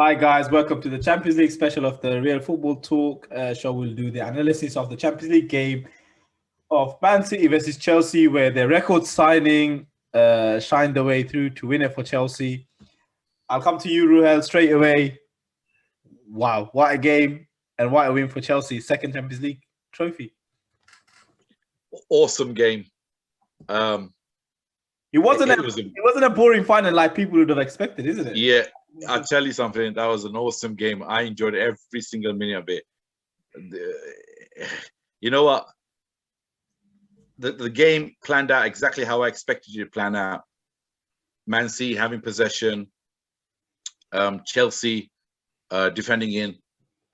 Hi guys, welcome to the Champions League special of the Real Football Talk show. We'll do the analysis of the Champions League game of Man City versus Chelsea, where their record signing shined the way through to win it for Chelsea. I'll come to you, Ruhel, straight away. Wow, what a game and what a win for Chelsea. Second Champions League trophy. Awesome game. It wasn't a boring final like people would have expected, isn't it? Yeah, I'll tell you something. That was an awesome game. I enjoyed every single minute of it. You know what? The game planned out exactly how I expected it to plan out. Man City having possession, Chelsea defending in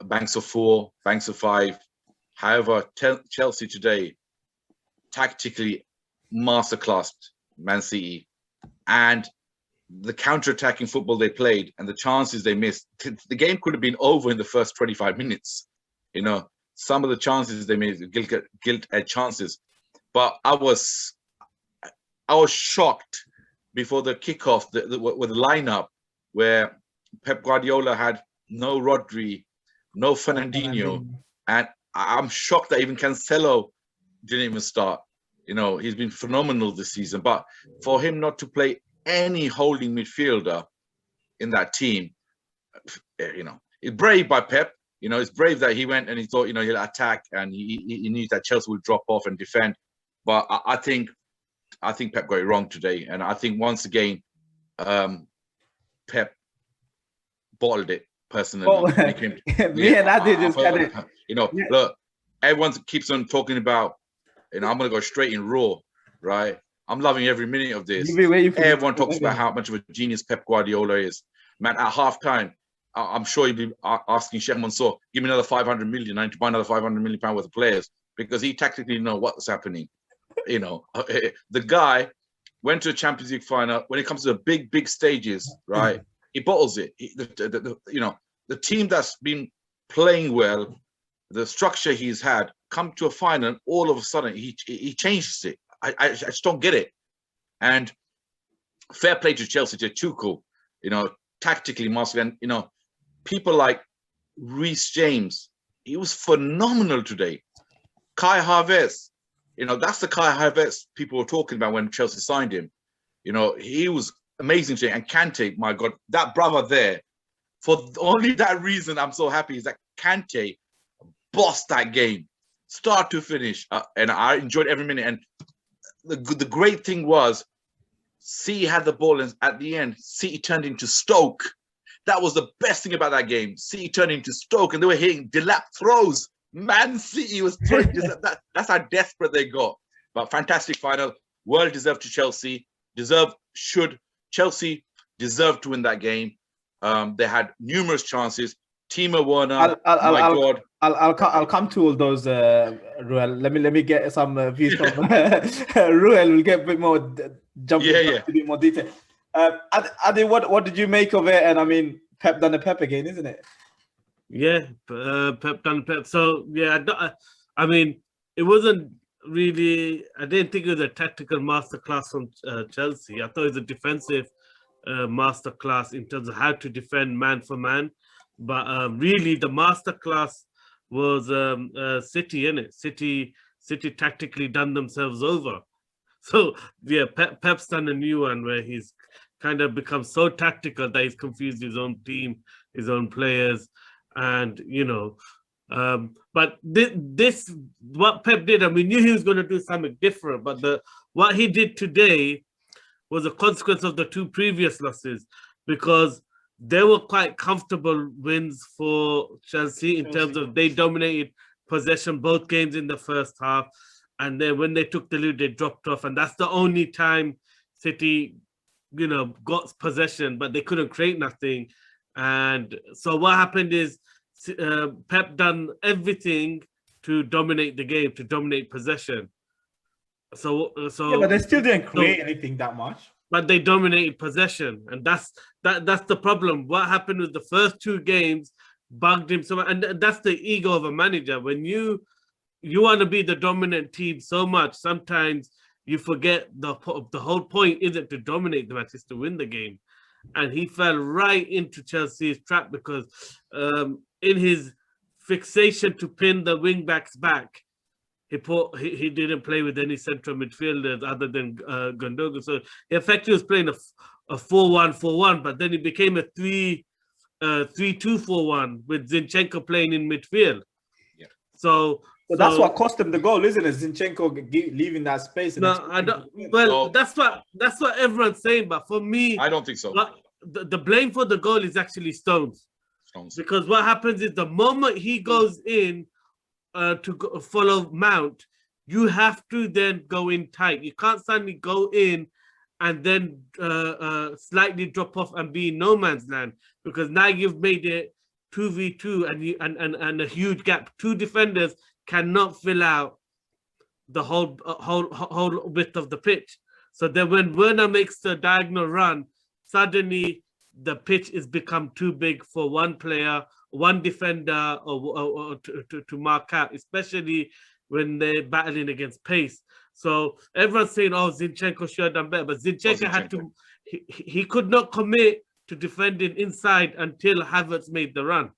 banks of 4, banks of 5. However, Chelsea today tactically masterclassed Man City, and the counter-attacking football they played and the chances they missed. The game could have been over in the first 25 minutes. You know, some of the chances they made, gilt-edged chances. But I was shocked before the kickoff with the lineup where Pep Guardiola had no Rodri, no Fernandinho, and I'm shocked that even Cancelo didn't even start. You know, he's been phenomenal this season, but for him not to play any holding midfielder in that team, you know, it's brave by Pep. You know, it's brave that he went and he thought, you know, he'll attack and he knew that Chelsea would drop off and defend. But I think Pep got it wrong today, and I think once again, Pep bottled it personally. Oh, me and Adi just got it. You know, look, everyone keeps on talking about. And I'm going to go straight in raw, right? I'm loving every minute of this. Everyone talks about how much of a genius Pep Guardiola is. Man, at halftime, I'm sure he'd be asking Sheikh Mansour, give me another 500 million. I need to buy another 500 million pound worth of players, because he tactically knows what's happening. You know, the guy went to a Champions League final. When it comes to the big stages, right? He bottles it. You know, the team that's been playing well, the structure he's had, come to a final, and all of a sudden he changes it. I just don't get it. And fair play to Chelsea, to Tuchel, you know, tactically master. And you know, people like Reece James, he was phenomenal today. Kai Havertz, you know, that's the Kai Havertz people were talking about when Chelsea signed him. You know, he was amazing today. And Kante, my God, that brother there, for only that reason, I'm so happy, is that Kante bossed that game, start to finish, and I enjoyed every minute. And the great thing was, City had the ball, and at the end, City turned into Stoke. That was the best thing about that game. City turned into Stoke, and they were hitting delap throws. Man City was throwing. That's how desperate they got. But fantastic final, well deserved to Chelsea. Chelsea deserved to win that game. They had numerous chances. Timo Werner, God. I'll come to all those, Ruel. Let me get some views from Ruel. We'll get a bit more a bit more detail. Adi, what did you make of it? And I mean, Pep done a Pep again, isn't it? Yeah, Pep done Pep. So yeah, I mean, it wasn't really. I didn't think it was a tactical masterclass from Chelsea. I thought it was a defensive masterclass in terms of how to defend man for man. But really, the masterclass was City, innit? City tactically done themselves over. So yeah, Pep's done a new one where he's kind of become so tactical that he's confused his own team, his own players, and you know. But this what Pep did, and we knew he was going to do something different. But what he did today was a consequence of the 2 previous losses, because they were quite comfortable wins for Chelsea in terms of they dominated possession both games in the first half, and then when they took the lead, they dropped off, and that's the only time City, you know, got possession, but they couldn't create nothing. And so what happened is Pep done everything to dominate the game, to dominate possession. So yeah, but they still didn't create anything that much. But they dominated possession, and that's the problem. What happened with the first 2 games bugged him so much, and that's the ego of a manager. When you want to be the dominant team so much, sometimes you forget the whole point isn't to dominate the match, it's to win the game. and he fell right into Chelsea's trap because in his fixation to pin the wing backs back, he didn't play with any central midfielders other than Gundogan. So he effectively was playing a 4-1-4-1, but then it became a 3-2-4-1 with Zinchenko playing in midfield. Yeah. So that's what cost him the goal, isn't it? Zinchenko leaving that space. No, I don't. Well, that's what everyone's saying. But for me, I don't think so. The blame for the goal is actually Stones. Because what happens is the moment he goes in to follow Mount, you have to then go in tight. You can't suddenly go in and then slightly drop off and be in no man's land, because now you've made it 2v2 and a huge gap. Two defenders cannot fill out the whole width of the pitch. So then when Werner makes the diagonal run, suddenly the pitch is become too big for one player, one defender, or to mark out, especially when they're battling against pace. So everyone's saying, "Oh, Zinchenko should have done better," but Zinchenko had to. He could not commit to defending inside until Havertz made the run.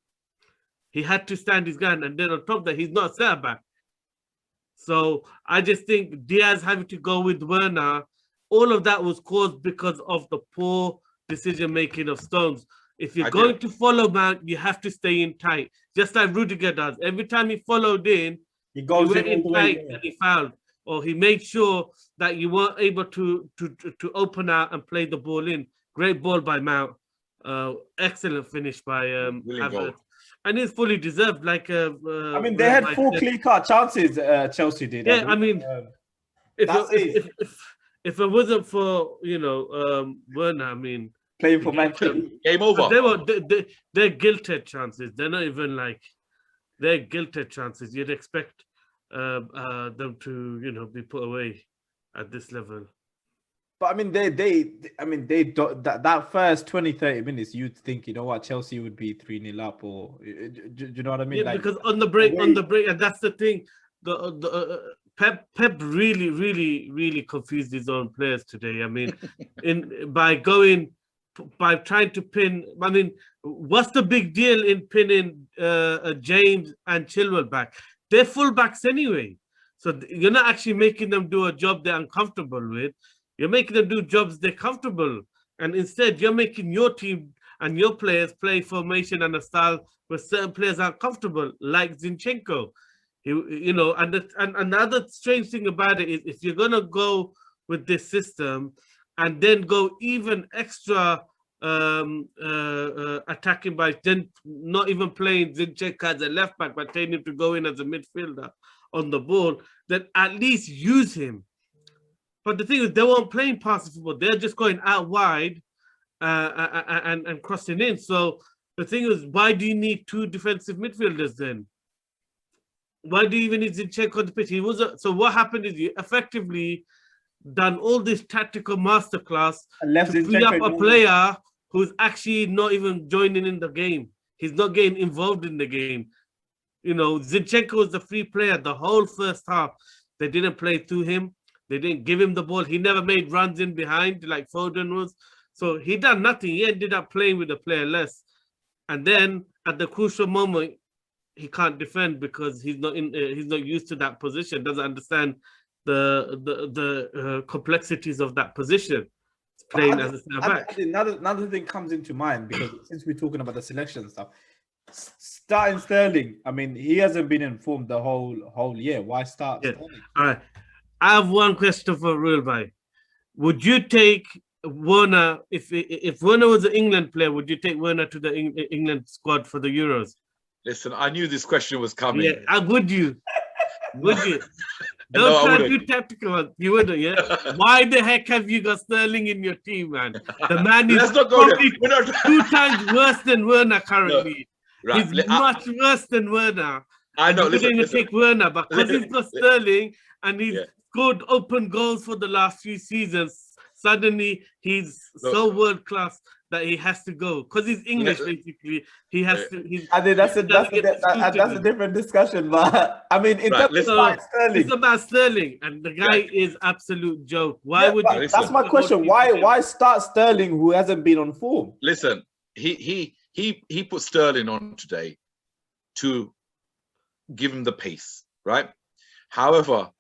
He had to stand his ground, and then on top of that, he's not a centre back. So I just think Diaz having to go with Werner, all of that was caused because of the poor decision making of Stones. If you're going to follow Mount, you have to stay in tight, just like Rudiger does. Every time he followed in, he went in tight and he fouled, or he made sure that you weren't able to open out and play the ball in. Great ball by Mount, excellent finish by Havertz. And it's fully deserved. Like I mean, they had 4 clear-cut chances. Chelsea did. Yeah, I mean, if it wasn't for Werner, I mean, playing for Manchester, game over. They're guilted chances. They're not even like they're guilted chances. You'd expect them to be put away at this level. But I mean, they don't, that first 20-30 minutes, you'd think, you know what, Chelsea would be 3-0 up, or do you know what I mean? Yeah, like, because on the break, and that's the thing. Pep really confused his own players today. I mean, by trying to pin. I mean, what's the big deal in pinning James and Chilwell back? They're fullbacks anyway, so you're not actually making them do a job they're uncomfortable with. You're making them do jobs they're comfortable, and instead you're making your team and your players play formation and a style where certain players are comfortable, like Zinchenko. And the other strange thing about it is, if you're gonna go with this system and then go even extra attacking by then not even playing Zinchenko as a left back, but telling him to go in as a midfielder on the ball, then at least use him. But the thing is, they weren't playing passive football. They're just going out wide and crossing in. So the thing is, why do you need 2 defensive midfielders then? Why do you even need Zinchenko on the pitch? So what happened is you effectively done all this tactical masterclass to free up a player who's actually not even joining in the game. He's not getting involved in the game. Zinchenko was the free player the whole first half. They didn't play through him. They didn't give him the ball. He never made runs in behind like Foden was. So he done nothing. He ended up playing with a player less. And then at the crucial moment, he can't defend because he's not used to that position. Doesn't understand the complexities of that position. Playing as a center back. Another thing comes into mind, because since we're talking about the selection stuff, starting Sterling. I mean, he hasn't been informed the whole year. Why start Sterling? All right. I have one question for Real Bhai. Would you take Werner, if Werner was an England player, would you take Werner to the England squad for the Euros? Listen, I knew this question was coming. Yeah, would you? Would you? Don't try to do tactical. You wouldn't, yeah? Why the heck have you got Sterling in your team, man? The man is probably 2 times worse than Werner currently. No, right. He's much worse than Werner. I know. Listen, take Werner, but because he's got Sterling and he's scored open goals for the last few seasons, suddenly he's so world class that he has to go because he's English. Basically, he has to. I think that's a different discussion. But I mean, in terms of Sterling, it's about Sterling, and the guy is absolute joke. Why would you? That's my question. Why start Sterling who hasn't been on form? Listen, he put Sterling on today to give him the pace, right? However,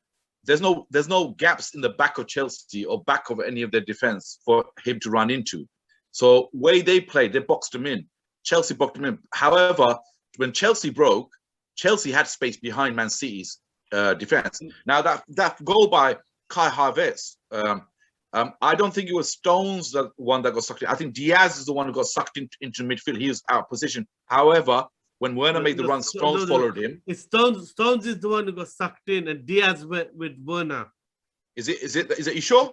there's no gaps in the back of Chelsea or back of any of their defense for him to run into. So way they played, they boxed him in. Chelsea boxed him in. However, when Chelsea broke, Chelsea had space behind Man City's defense. Now that goal by Kai Havertz, I don't think it was Stones the one that got sucked in. I think Diaz is the one who got sucked into midfield. He was out of position. However, when Werner made the run, Stones followed him. Stones is the one who got sucked in, and Diaz went with Werner. Is it you sure?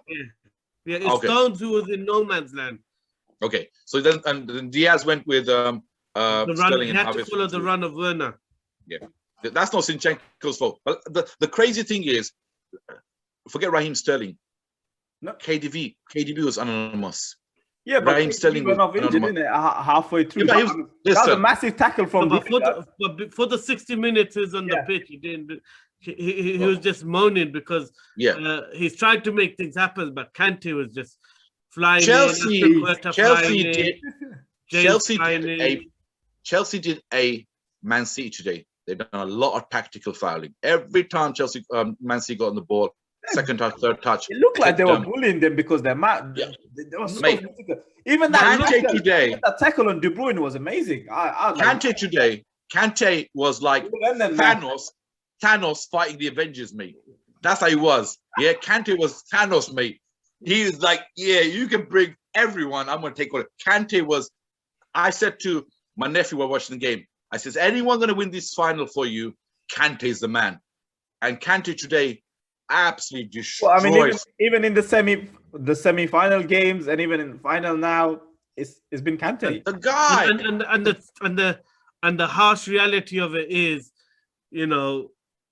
Yeah. It's okay. Stones who was in no man's land. Okay, so then Diaz went with Sterling he had to follow the run of Werner. Yeah, that's not Zinchenko's fault. But the crazy thing is, forget Raheem Sterling. No, KDB was anonymous. Yeah, but Raheem Sterling went off injured, didn't it? Halfway through. Yeah, that was a massive tackle from. But for the 60 minutes he was on the pitch, he didn't. He was just moaning because he's trying to make things happen, but Kante was just flying. Chelsea did a Man City today. They've done a lot of tactical fouling. Every time Man City got on the ball, second touch, third touch. It looked like they were bullying them because they're mad. Yeah. They were so even that tackle on De Bruyne was amazing. Kante was like Thanos fighting the Avengers, mate. That's how he was. Yeah, Kante was Thanos, mate. He was like, yeah, you can bring everyone. I'm going to take all it. Kante was, I said to my nephew while watching the game, I says, anyone going to win this final for you? Kante is the man. And Kante today absolutely destroys. Well, I mean, even in the semi-final games and even in final now, it's been Kante. The guy. And the harsh reality of it is,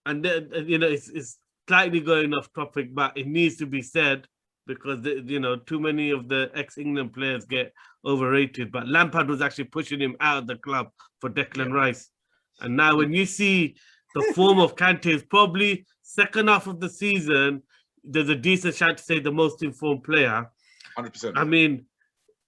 it's slightly going off topic, but it needs to be said because too many of the ex-England players get overrated. But Lampard was actually pushing him out of the club for Declan Rice, and now when you see the form of Kante is probably second half of the season, there's a decent chance to say the most informed player. 100%. I mean,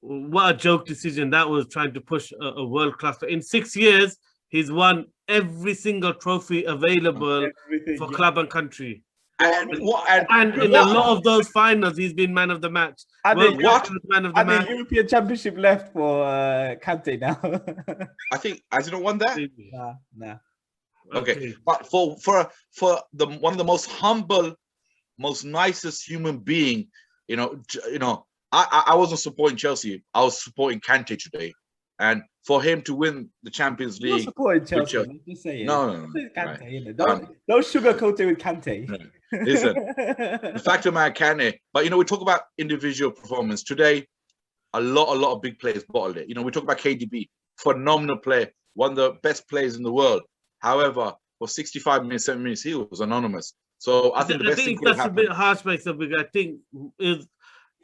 what a joke decision that was, trying to push a world class. In 6 years, he's won every single trophy available for club and country. And in a lot of those finals, he's been man of the match. The European Championship left for Kante now. I think has he not won that? Nah. Okay, but for the one of the most humble, most nicest human being, I wasn't supporting Chelsea. I was supporting Kante today, and for him to win the Champions League. You're supporting Chelsea. Just say it. No. Kante, right. Don't sugarcoat it with Kante. Listen, the fact of my Kante, but we talk about individual performance today. A lot of big players bottled it. We talk about KDB, phenomenal player, one of the best players in the world. However, for 65 minutes, 7 minutes, he was anonymous. So I think the best thing that's a bit harsh, because I think is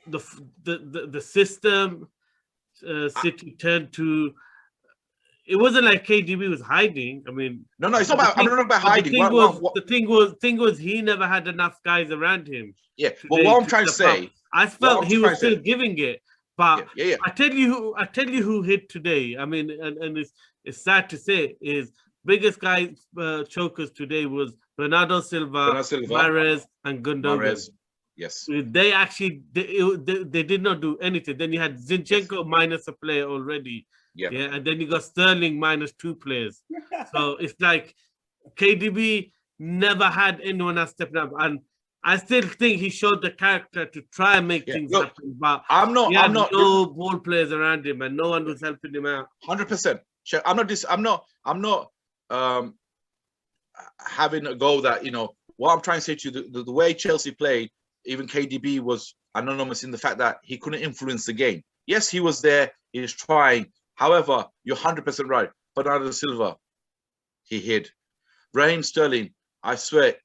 the system City turned to. It wasn't like KDB was hiding. I mean, no, it's not about. I'm not about hiding. The thing was, he never had enough guys around him. Yeah, but what I'm trying to say, I felt he was still giving it. But I tell you who hit today. I mean, and it's sad to say, is biggest guy chokers today was Bernardo Silva, Mahrez, and Gundogan. Yes, they actually they did not do anything. Then you had Zinchenko minus a player already. Yeah, and then you got Sterling minus 2 players. So it's like KDB never had anyone else stepping up, and I still think he showed the character to try and make things happen. But I'm not no ball players around him, and no one was helping him out. 100%. I'm not having a go that what I'm trying to say to you. The way Chelsea played, even KDB was anonymous in the fact that he couldn't influence the game. Yes, he was there. He was trying. However, you're 100% right. Bernardo Silva, he hid. Raheem Sterling, I swear,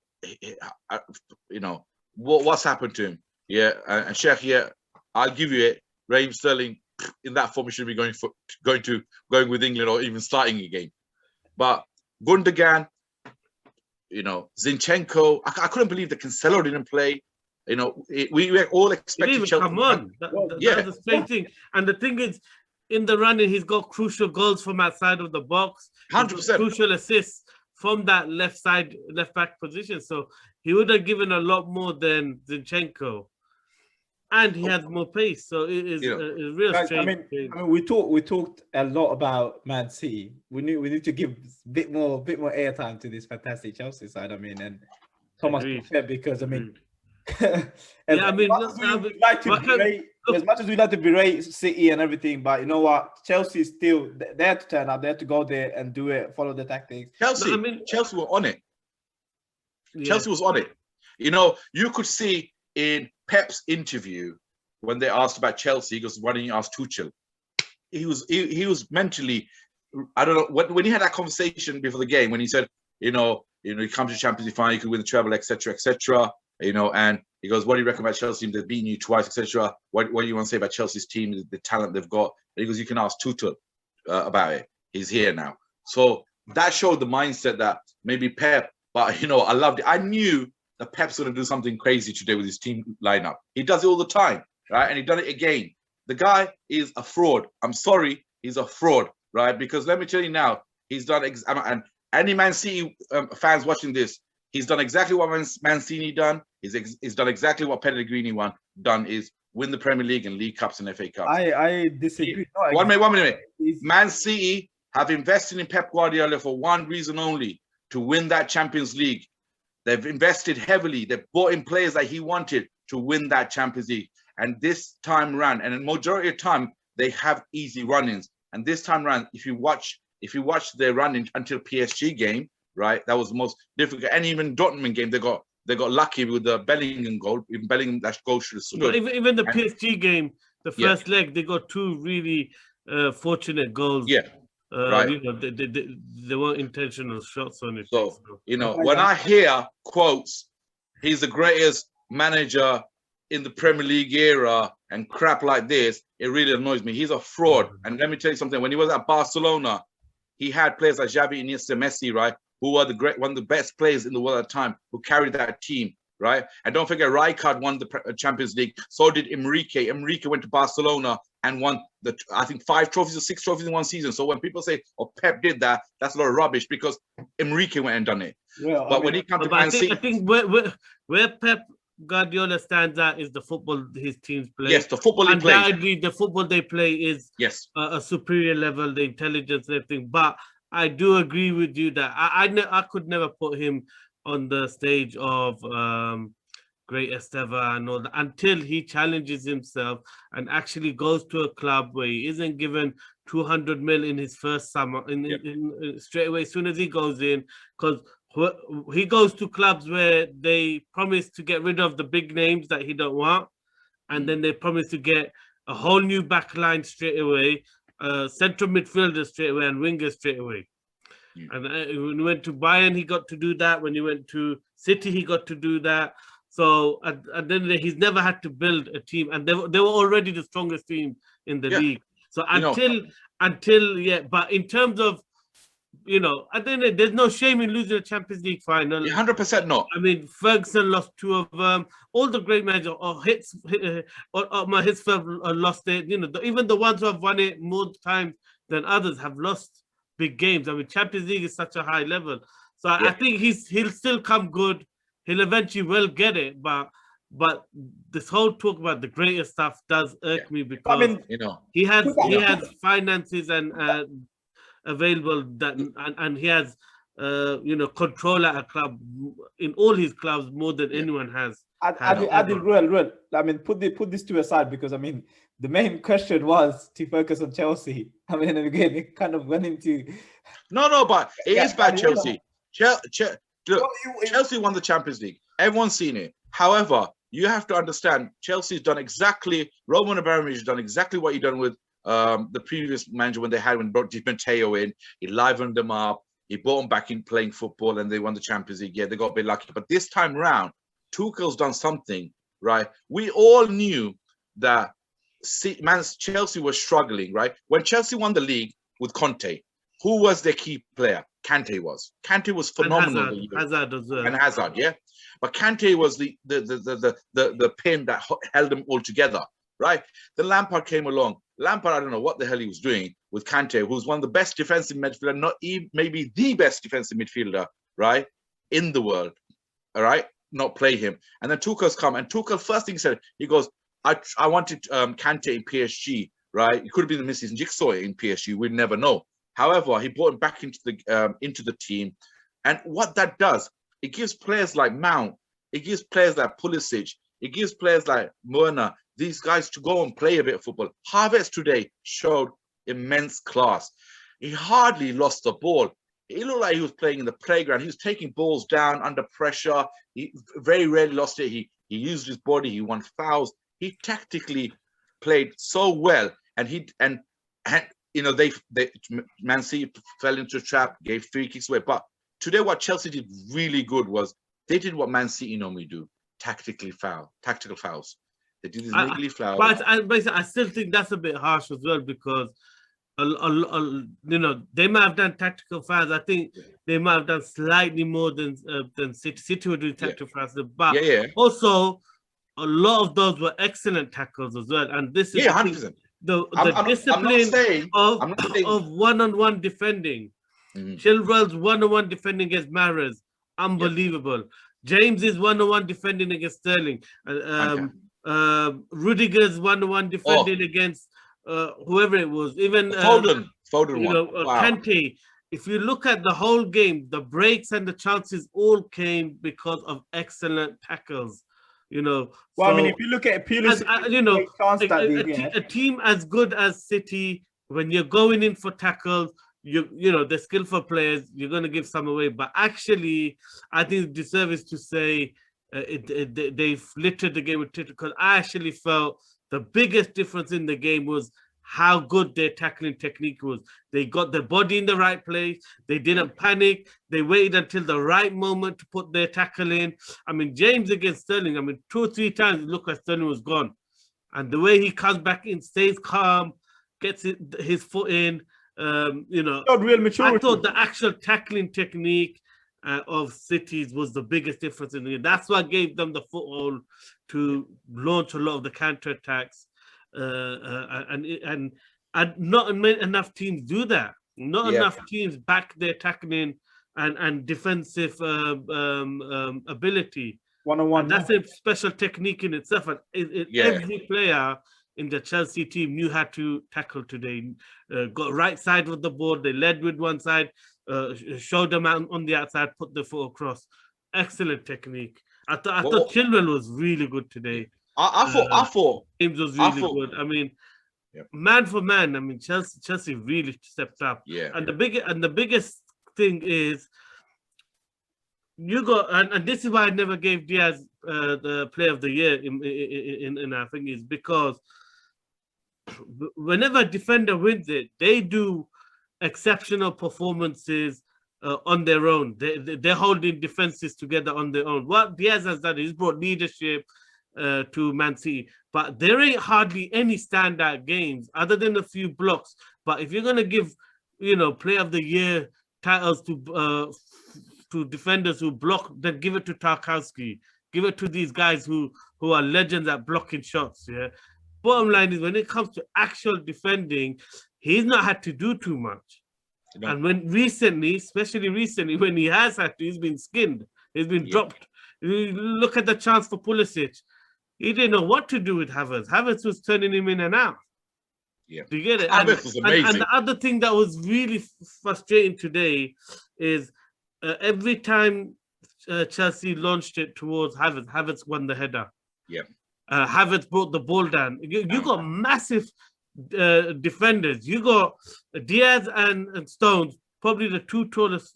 what's happened to him? Yeah, and Sheikh, I'll give you it. Raheem Sterling in that form should be going with England or even starting a game. But Gundogan, Zinchenko, I couldn't believe that Cancelo didn't play. We were all expecting Chelsea. Come on, that's a strange thing. And the thing is, in the running, he's got crucial goals from outside of the box. 100%. Crucial assists from that left back position. So he would have given a lot more than Zinchenko. And he has more pace, so it is a real strange. I mean, we talked a lot about Man City. We need to give a bit more airtime to this fantastic Chelsea side. I mean, and Thomas Tuchel, because I mean, as much as we like to berate City and everything, but you know what, Chelsea is still there to turn up, there to go there and do it, follow the tactics. Chelsea were on it. Yeah. Chelsea was on it. You could see in Peps' interview, when they asked about Chelsea, he goes, "Why didn't you ask Tuchel?" He was mentally, I don't know, when he had that conversation before the game, when he said, he comes to Champions League final, you could win the treble, etc., and he goes, "What do you reckon about Chelsea? They've beaten you twice, etc. What do you want to say about Chelsea's team, the talent they've got?" And he goes, "You can ask Tuchel about it. He's here now." So that showed the mindset that maybe Pep, but I loved it. I knew that Pep's going to do something crazy today with his team lineup. He does it all the time, right? And he done it again. The guy is a fraud. I'm sorry, he's a fraud, right? Because let me tell you now, he's done, and any Man City fans watching this, he's done exactly what Man City done. He's done exactly what Pellegrini done, is win the Premier League and League Cups and FA Cups. I disagree. One minute. Man City have invested in Pep Guardiola for one reason only, to win that Champions League. They've invested heavily. They've bought in players that he wanted to win that Champions League. And this time round, and in majority of time, they have easy run-ins. And this time round, if you watch their run-in until PSG game, right, that was the most difficult. And even Dortmund game, they got lucky with the Bellingham goal. Even Bellingham, that goal should have stood. Even the PSG game, the first leg, they got two really fortunate goals. Yeah. Right. They weren't intentional shots on it. So, when I hear quotes, he's the greatest manager in the Premier League era and crap like this, it really annoys me. He's a fraud. And let me tell you something. When he was at Barcelona, he had players like Xavi, Iniesta, Messi, right, who were one of the best players in the world at the time, who carried that team, right? And don't forget, Rijkaard won the Champions League. So did Enrique. Enrique went to Barcelona and won I think 5 trophies or 6 trophies in one season. So when people say, "Oh, Pep did that," that's a lot of rubbish, because Enrique went and done it. Well, but when he comes to Man City, I think where Pep Guardiola stands at is the football his teams play. Yes, the football they play. Undoubtedly, the football they play is a superior level, the intelligence and everything. But I do agree with you that I could never put him on the stage of greatest ever and all that, until he challenges himself and actually goes to a club where he isn't given 200 mil in his first summer, in straight away as soon as he goes in, because he goes to clubs where they promise to get rid of the big names that he don't want, and then they promise to get a whole new back line straight away, central midfielder straight away, and wingers straight away. And when he went to Bayern, he got to do that. When he went to City, he got to do that. So and then he's never had to build a team, and they were already the strongest team in the league. So but in terms of, I think there's no shame in losing a Champions League final. 100% not. I mean, Ferguson lost 2 of them. All the great managers, Hitzfeld lost it. Even the ones who have won it more times than others have lost big games. I mean, Champions League is such a high level. So I think he'll still come good. He'll eventually will get it, but this whole talk about the greatest stuff does irk me, because he has finances and available that, and he has control at a club, in all his clubs, more than anyone has. Ruel, I mean, put this to aside, because I mean, the main question was to focus on Chelsea. I mean, again, it kind of went into but it is bad. Chelsea. Chelsea won the Champions League. Everyone's seen it. However, you have to understand, Chelsea's done exactly, Roman Abramovich has done exactly what he done with the previous manager when brought Di Matteo in. He livened them up. He brought them back in playing football, and they won the Champions League. Yeah, they got a bit lucky. But this time round, Tuchel's done something, right? We all knew that Chelsea was struggling, right? When Chelsea won the league with Kante, who was their key player? Kante was. Kante was phenomenal. And Hazard as well. And Hazard, yeah. But Kante was the pin that held them all together, right? Then Lampard came along. Lampard, I don't know what the hell he was doing with Kante, who's one of the best defensive midfielder, not even maybe the best defensive midfielder, right, in the world. All right, not play him. And then Tuchel's come, and Tuchel first thing he said, he goes, I wanted Kante in PSG, right? It could have been the missing jigsaw in PSG. We'd never know. However, he brought him back into the team, and what that does, it gives players like Mount, it gives players like Pulisic, it gives players like Werner, these guys to go and play a bit of football. Havertz today showed immense class. He hardly lost the ball. He looked like he was playing in the playground. He was taking balls down under pressure. He very rarely lost it. He used his body. He won fouls. He tactically played so well, and you know, they Man City fell into a trap, gave free kicks away. But today, what Chelsea did really good was they did what Man City normally do: tactical fouls. They did these niggly fouls. But I still think that's a bit harsh as well, because you know, they might have done tactical fouls. I think they might have done slightly more than City. City were doing tactical fouls, but also a lot of those were excellent tackles as well. And this is 100%. The discipline of one-on-one defending. Chilwell's one-on-one defending against Mahrez, unbelievable. James's one-on-one defending against Sterling. Rudiger's one-on-one defending against whoever it was. Even Foden you know, Kante. If you look at the whole game, the breaks and the chances all came because of excellent tackles. You know, well, so, I mean, if you look at Pulisic, you know, a team as good as City, when you're going in for tackles, you know, the skillful players, you're going to give some away. But actually, I think the disservice to say they've littered the game with tackles, because I actually felt the biggest difference in the game was how good their tackling technique was. They got their body in the right place. They didn't panic. They waited until the right moment to put their tackle in. I mean, James against Sterling, I mean, 2 or 3 times it looked like Sterling was gone. And the way he comes back in, stays calm, gets his foot in, you know, real maturity. I thought the actual tackling technique of City's was the biggest difference in the game. That's what gave them the foothold to launch a lot of the counter-attacks. And not enough teams do that. Not enough teams back their tackling and defensive ability. One-on-one. That's a special technique in itself. And every player in the Chelsea team knew how to tackle today. Got right side of the board. They led with one side, showed them out on the outside, put the foot across. Excellent technique. I thought Chilwell was really good today. I thought James was really good. I mean, man for man, I mean, Chelsea really stepped up. Yeah. And the biggest thing is you got, and this is why I never gave Diaz the Player of the Year in our thing, is because whenever a defender wins it, they do exceptional performances on their own. They're holding defenses together on their own. What Diaz has done, he's brought leadership to Man City, but there ain't hardly any standout games other than a few blocks. But if you're gonna give, you know, Player of the Year titles to defenders who block, then give it to Tarkowski, give it to these guys who are legends at blocking shots. Yeah. Bottom line is, when it comes to actual defending, he's not had to do too much. And when especially recently, when he has had to, he's been skinned, he's been dropped. You look at the chance for Pulisic. He didn't know what to do with Havertz. Havertz was turning him in and out. Yeah. Do you get it? Havertz was amazing. And the other thing that was really frustrating today is every time Chelsea launched it towards Havertz, Havertz won the header. Yeah. Havertz brought the ball down. You got massive defenders. You got Diaz and Stones, probably the 2 tallest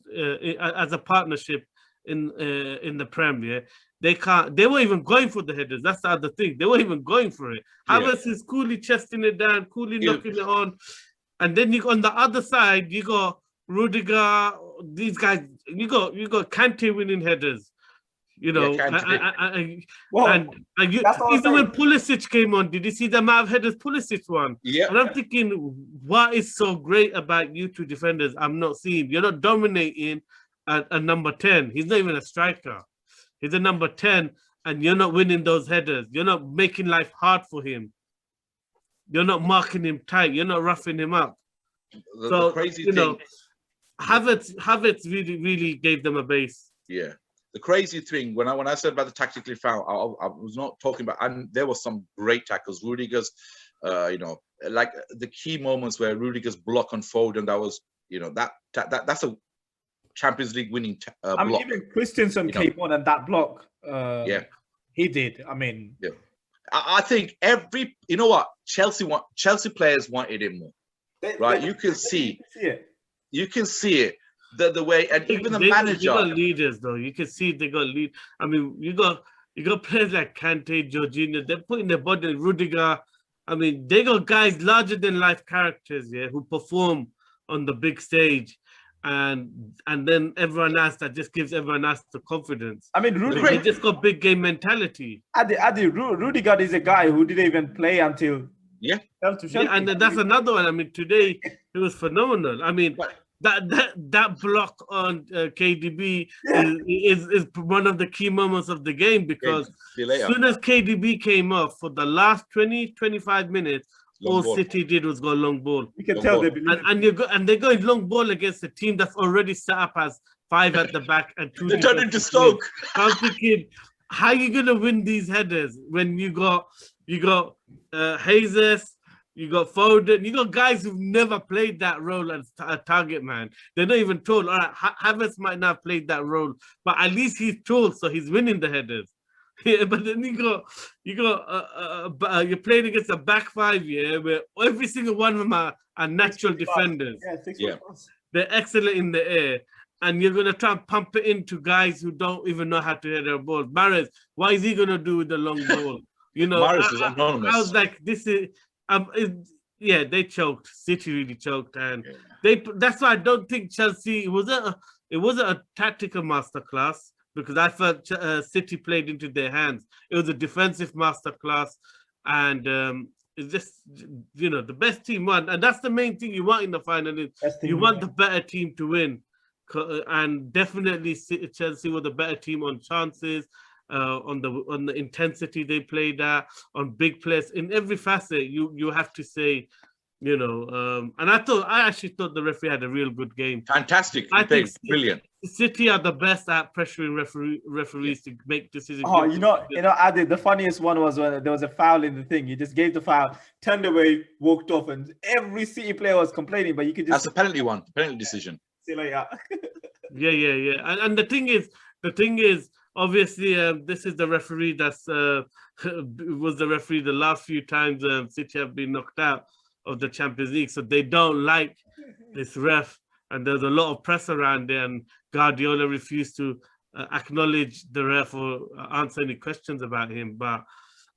as a partnership in the Premier. They weren't even going for the headers. That's the other thing. They weren't even going for it. Havertz is coolly chesting it down, coolly knocking it on. And then on the other side, you got Rudiger, these guys, you got Kante winning headers. You know, well, and even when Pulisic came on, did you see the amount of headers Pulisic won? Yeah. And I'm thinking, what is so great about you two defenders? I'm not seeing. You're not dominating at a number 10. He's not even a striker. He's a number 10, and you're not winning those headers. You're not making life hard for him. You're not marking him tight. You're not roughing him up. The crazy thing, Havertz really gave them a base. Yeah. The crazy thing, when I said about the tactically foul, I was not talking about, and there was some great tackles. Rudiger's, like the key moments where Rudiger's block on Foden, that was, that's a Champions League winning I mean, block. even Christensen came on and that block. Yeah. He did. I mean. Yeah. I think Chelsea players wanted him more. You can see it. You can see it. The way, and even the manager. They got leaders though. You can see they got lead. I mean, you got players like Kante, Jorginho. They're putting their body. Rudiger. I mean, they got guys larger than life characters, who perform on the big stage, and then everyone else that just gives everyone else the confidence. I mean, they just got big game mentality. Rudiger is a guy who didn't even play until and that's another one. I mean, today it was phenomenal. I mean. That block on KDB is one of the key moments of the game, because as soon as KDB came off for the last 20-25 minutes, all City did was go long ball. You can tell they believe and they're going long ball against a team that's already set up as 5 at the back and 2. They turned into Stoke. I'm thinking, how are you gonna win these headers when you got Jesus? You got Foden. You got guys who've never played that role as a target man. They're not even told. All right, Havertz might not have played that role, but at least he's told, so he's winning the headers. Yeah, but then you're playing against a back 5, where every single one of them are natural defenders. Yeah. They're excellent in the air, and you're gonna try and pump it into guys who don't even know how to hit their ball. Mahrez, why is he gonna do with the long ball? Mahrez is anonymous. I was like, this is. They choked. City really choked, and that's why I don't think Chelsea. It wasn't a tactical masterclass, because I felt City played into their hands. It was a defensive masterclass, and it's just the best team won, and that's the main thing you want in the final. You want the better team to win, and definitely Chelsea were the better team on chances. On the intensity they played at, on big plays, in every facet, you have to say, and I actually thought the referee had a real good game. Fantastic. I think brilliant. City are the best at pressuring referees to make decisions. Adi, the funniest one was when there was a foul in the thing. He just gave the foul, turned away, walked off, and every City player was complaining, but you could just... That's a penalty decision. See later. Yeah. And the thing is, obviously, this is the referee that's was the referee the last few times City have been knocked out of the Champions League, so they don't like this ref, and there's a lot of press around it, and Guardiola refused to acknowledge the ref or answer any questions about him. But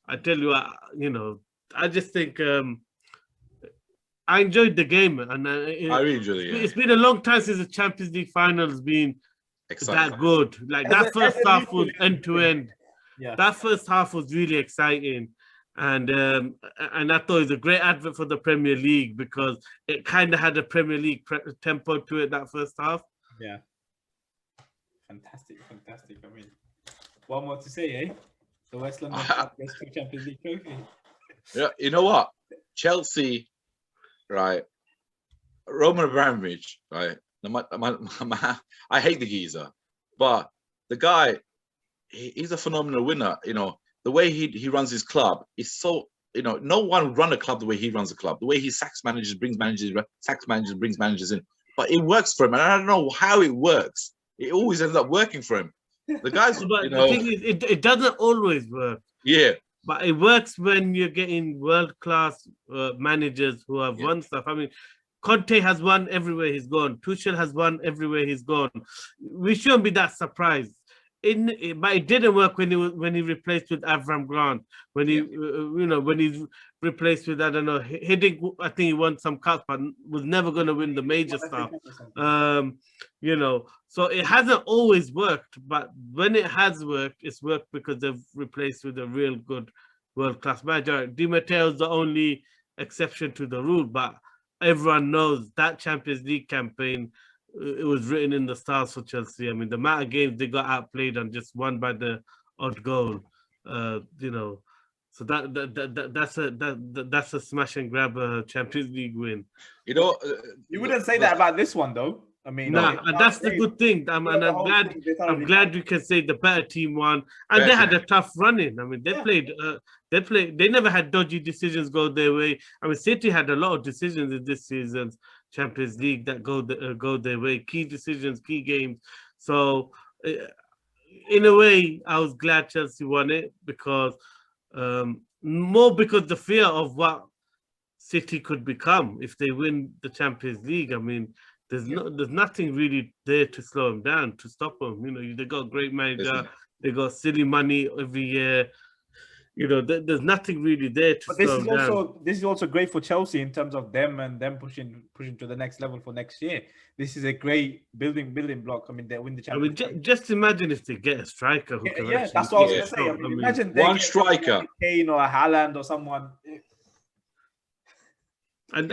I tell you what, I just think I enjoyed the game, and I really enjoyed it. It's been a long time since the Champions League final has been that good. Like that first half was end to end. Yeah, that first half was really exciting, and I thought it was a great advert for the Premier League, because it kind of had a Premier League tempo to it that first half. Yeah, fantastic. I mean, one more to say, The West London gets 2 Champions League trophy. Yeah, you know what? Chelsea, right? Roman Abramovich, right? I hate the geezer, but the guy, he's a phenomenal winner. The way he runs his club is so, no one would run a club the way he runs a club. The way he sacks managers, brings managers, brings managers in. But it works for him, and I don't know how it works. It always ends up working for him. The guys, but the thing is, it doesn't always work. Yeah. But it works when you're getting world-class managers who have won stuff. I mean, Kante has won everywhere he's gone. Tuchel has won everywhere he's gone. We shouldn't be that surprised. But it didn't work when he replaced with Avram Grant. When he replaced with, I don't know, Hiddink. I think he won some cups, but was never going to win the major stuff. You know, so it hasn't always worked, but when it has worked, it's worked because they've replaced with a real good world-class manager. Di Matteo's the only exception to the rule, but everyone knows that Champions League campaign, it was written in the stars for Chelsea. I mean, the amount of games they got outplayed and just won by the odd goal, you know. So that's a smash and grab Champions League win. You know, you wouldn't say that about this one though. I mean, nah, and that's the good thing. I'm glad we can say the better team won, and they had a tough run in. I mean, they never had dodgy decisions go their way. I mean, City had a lot of decisions in this season's Champions League that go their way. Key decisions, key games. So, in a way, I was glad Chelsea won it because more because the fear of what City could become if they win the Champions League. I mean, there's nothing really there to slow them down, to stop them. You know, they got a great manager, they got silly money every year. You know, there's nothing really there to slow them down. This is also great for Chelsea in terms of them pushing to the next level for next year. This is a great building block. I mean, they win the Champions League. Just imagine if they get a striker who can that's what I was going to say. I mean, imagine one striker, like Kane or a Haaland or someone. And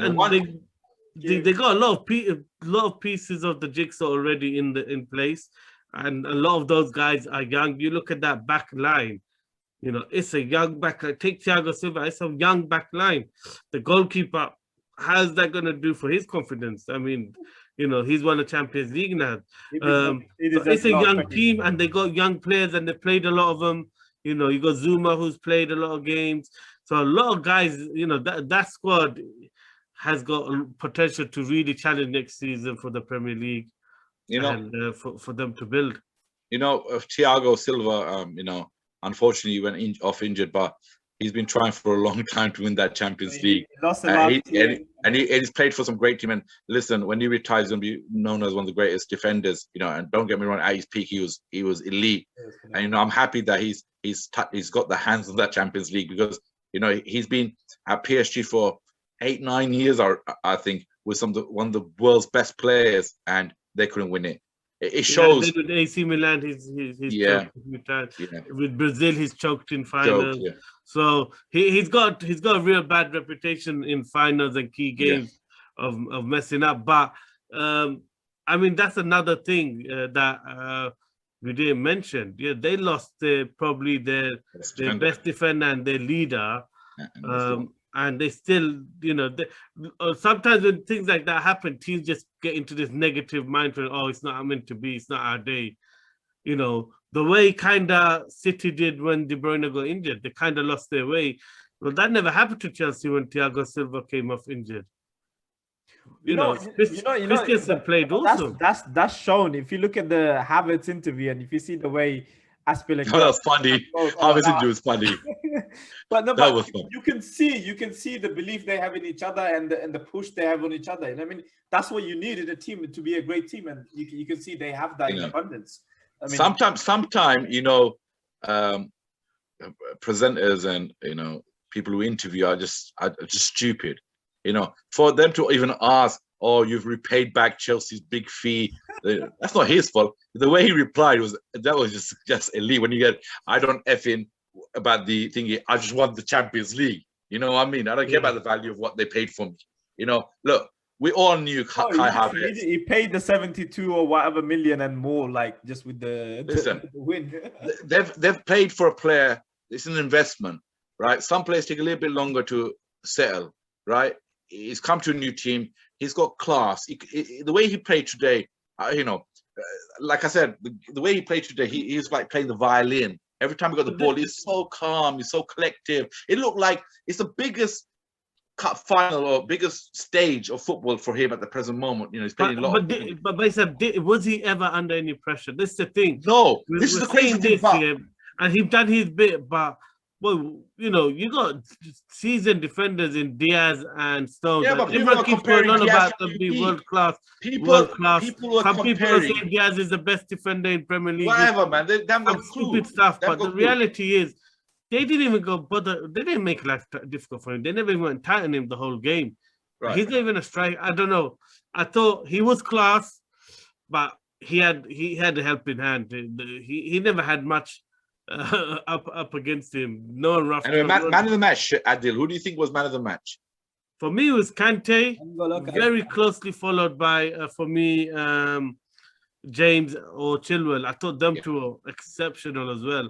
they got a lot of pieces of the jigsaw already in place, and a lot of those guys are young. You look at that back line, you know, it's a young back line. Take Thiago Silva, it's a young back line. The goalkeeper, how's that going to do for his confidence? I mean, you know, he's won a Champions League now. It's a young team, and they got young players, and they played a lot of them. You know, you got Zuma, who's played a lot of games. So a lot of guys, you know, that squad has got potential to really challenge next season for the Premier League, you know, and for them to build. You know, Thiago Silva, you know, unfortunately he went off injured, but he's been trying for a long time to win that Champions League. He's played for some great team. And listen, when he retires, he's going to be known as one of the greatest defenders. You know, and don't get me wrong, at his peak, he was elite. And you know, I'm happy that he's got the hands on that Champions League, because you know he's been at PSG for 8-9 years, I think, with one of the world's best players, and they couldn't win it. It shows. With AC Milan, he's choked a few times. With Brazil, he's choked in finals. So he's got a real bad reputation in finals and key games of messing up. But I mean, that's another thing that we didn't mention. Yeah, they lost probably their best defender and their leader. And they still, you know, sometimes when things like that happen, teams just get into this negative mindset. Oh, it's not meant to be. It's not our day. You know, the way kind of City did when De Bruyne got injured. They kind of lost their way. Well, that never happened to Chelsea when Thiago Silva came off injured. Christensen played also. That's shown. If you look at the Havertz interview and if you see the way Aspilicueta. Oh, that's funny. Havertz interview was funny. But you can see the belief they have in each other and the push they have on each other. And I mean, that's what you need in a team to be a great team. And you can see they have that in abundance. I mean, sometimes you know, presenters and you know people who interview are just stupid. You know, for them to even ask, "Oh, you've repaid back Chelsea's big fee," that's not his fault. The way he replied was just elite. When you get, I don't effing about the thingy. I just want the Champions League. You know what I mean? I don't care about the value of what they paid for me. You know, look, we all knew Kai Havertz. He paid the 72 or whatever million and more, like just with the win. they've paid for a player. It's an investment, right? Some players take a little bit longer to settle, right? He's come to a new team. He's got class. The way he played today, you know, like I said, the way he played today, he was like playing the violin. Every time he got the ball, he's so calm. He's so collective. It looked like it's the biggest cup final or biggest stage of football for him at the present moment. You know, he's playing a lot. But was he ever under any pressure? This is the thing. No, this is the crazy thing. And he's done his bit, but well, you know, you got seasoned defenders in Diaz and Stones. Yeah, but everyone keeps going on about them being world class. Some people are saying Diaz is the best defender in Premier League. Whatever, man. They've got stupid stuff. But the reality is, they didn't even go bother. They didn't make life difficult for him. They never even went tight on him the whole game. Right. He's not even a strike. I don't know. I thought he was class, but he had a helping hand. He never had much up against him. No one roughed. Anyway, man of the match, Adil. Who do you think was man of the match? For me, it was Kante, very closely followed by, for me, James or Chilwell. I thought them two were exceptional as well.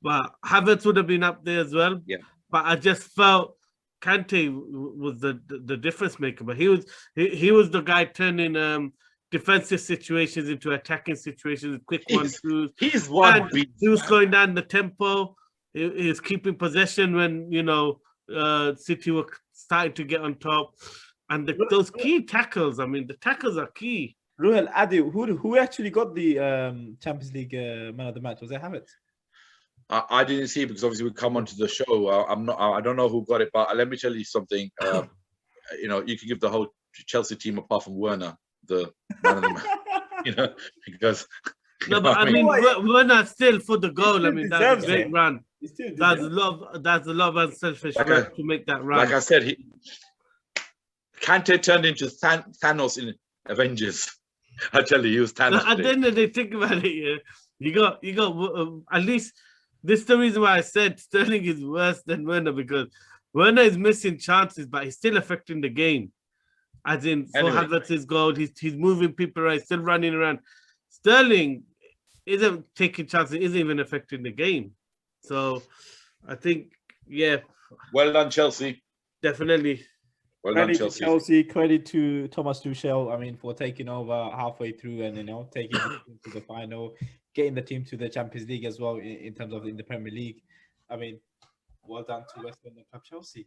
But Havertz would have been up there as well. Yeah. But I just felt Kante was the difference maker. But he was the guy turning defensive situations into attacking situations, quick 1-2s. He's one. He was slowing down the tempo. He was keeping possession when, you know, City were starting to get on top. And those key tackles, I mean, the tackles are key. Ruel, Adi, who actually got the Champions League man of the match? Was it Havertz? I didn't see it because obviously we come onto the show. I don't know who got it, but let me tell you something. You know, you can give the whole Chelsea team apart from Werner the man of the match. You know, because no, but I mean, Werner still for the goal. I mean, that's a great run. That's a lot of unselfish work to make that run. Like I said, Kante turned into Thanos in Avengers. I tell you, he was Thanos. At the end of the day, think about it. Yeah, you got at least. This is the reason why I said Sterling is worse than Werner, because Werner is missing chances, but he's still affecting the game. As in, for Havertz's goal, he's moving people around, still running around. Sterling isn't taking chances, isn't even affecting the game. So I think, yeah. Well done, Chelsea. Definitely. Well done, Chelsea. Credit to Thomas Tuchel, I mean, for taking over halfway through and, you know, taking the team to the final, getting the team to the Champions League as well in terms of in the Premier League. I mean, well done to West London Club Chelsea.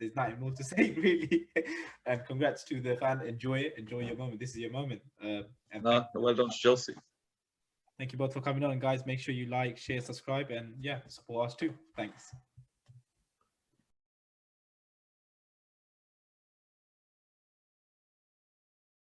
There's nothing more to say, really. And congrats to the fan. Enjoy it. Enjoy your moment. This is your moment. Well done to Chelsea. Thank you both for coming on. And guys, make sure you like, share, subscribe, and yeah, support us too. Thanks.